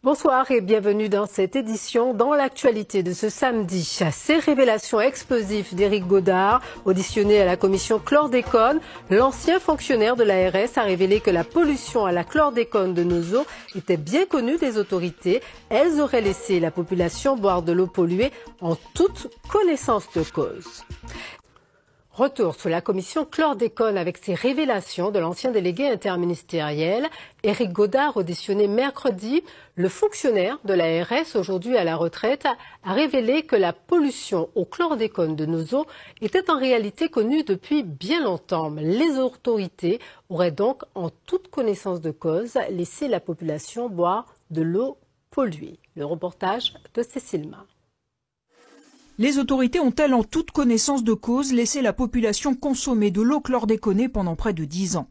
Bonsoir et bienvenue dans cette édition. Dans l'actualité de ce samedi, ces révélations explosives d'Éric Godard, auditionné à la commission chlordécone, l'ancien fonctionnaire de l'ARS a révélé que la pollution à la chlordécone de nos eaux était bien connue des autorités. Elles auraient laissé la population boire de l'eau polluée en toute connaissance de cause. Retour sur la commission chlordécone avec ces révélations de l'ancien délégué interministériel. Éric Godard, auditionné mercredi, le fonctionnaire de l'ARS, aujourd'hui à la retraite, a révélé que la pollution au chlordécone de nos eaux était en réalité connue depuis bien longtemps. Les autorités auraient donc, en toute connaissance de cause, laissé la population boire de l'eau polluée. Le reportage de Cécile Ma. Les autorités ont-elles en toute connaissance de cause laissé la population consommer de l'eau chlordéconée pendant près de 10 ans?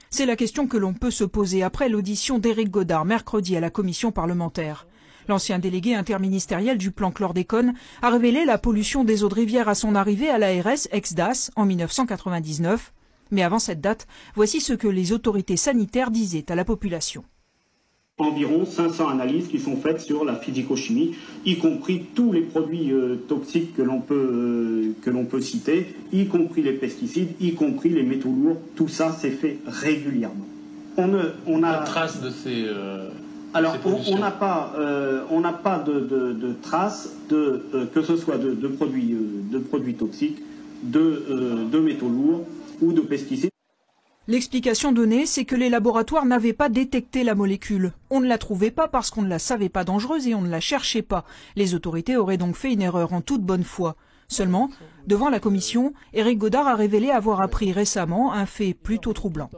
C'est la question que l'on peut se poser après l'audition d'Éric Godard mercredi à la commission parlementaire. L'ancien délégué interministériel du plan chlordécone a révélé la pollution des eaux de rivière à son arrivée à l'ARS ex-DAS en 1999. Mais avant cette date, voici ce que les autorités sanitaires disaient à la population. Environ 500 analyses qui sont faites sur la physico-chimie, y compris tous les produits toxiques que l'on peut citer, y compris les pesticides, y compris les métaux lourds. Tout ça, c'est fait régulièrement. On a trace de ces alors, on n'a pas de traces que ce soit de produits toxiques, de métaux lourds ou de pesticides. L'explication donnée, c'est que les laboratoires n'avaient pas détecté la molécule. On ne la trouvait pas parce qu'on ne la savait pas dangereuse et on ne la cherchait pas. Les autorités auraient donc fait une erreur en toute bonne foi. Seulement, devant la commission, Éric Godard a révélé avoir appris récemment un fait plutôt troublant.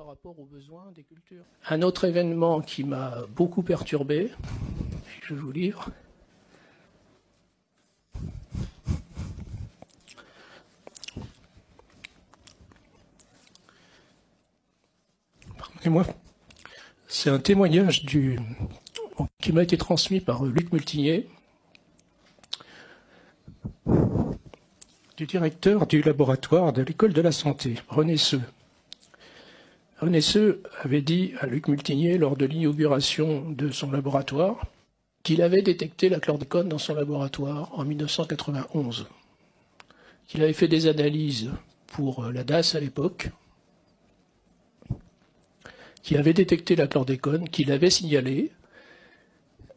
Un autre événement qui m'a beaucoup perturbé, et que je vous livre, pardonnez-moi, c'est un témoignage qui m'a été transmis par Luc Multinier, du directeur du laboratoire de l'école de la santé, René Seux. René Seux avait dit à Luc Multinier, lors de l'inauguration de son laboratoire, qu'il avait détecté la chlordécone dans son laboratoire en 1991, qu'il avait fait des analyses pour la DAS à l'époque, qu'il avait détecté la chlordécone, qu'il avait signalé,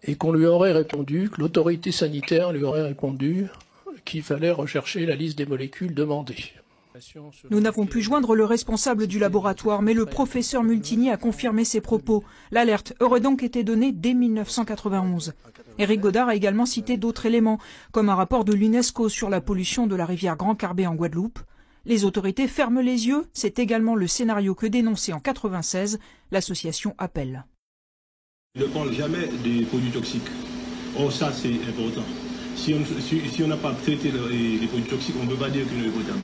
et qu'on lui aurait répondu, que l'autorité sanitaire lui aurait répondu qu'il fallait rechercher la liste des molécules demandées. Nous n'avons pu joindre le responsable du laboratoire, mais le professeur Multinier a confirmé ses propos. L'alerte aurait donc été donnée dès 1991. Éric Godard a également cité d'autres éléments, comme un rapport de l'UNESCO sur la pollution de la rivière Grand Carbet en Guadeloupe. Les autorités ferment les yeux, c'est également le scénario que dénonçait en 1996 l'association Appel. Ne parle jamais des produits toxiques. Oh, ça c'est important. Si on n'a pas traité les produits toxiques, on ne peut pas dire qu'il est potable.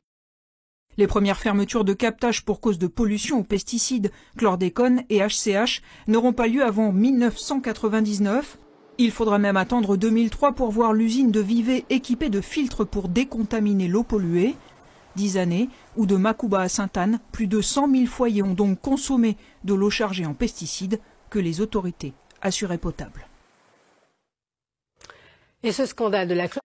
Les premières fermetures de captage pour cause de pollution aux pesticides, chlordécone et HCH n'auront pas lieu avant 1999. Il faudra même attendre 2003 pour voir l'usine de Vivey équipée de filtres pour décontaminer l'eau polluée. 10 années où de Macouba à Sainte-Anne, plus de 100 000 foyers ont donc consommé de l'eau chargée en pesticides que les autorités assuraient potable. Et ce scandale de la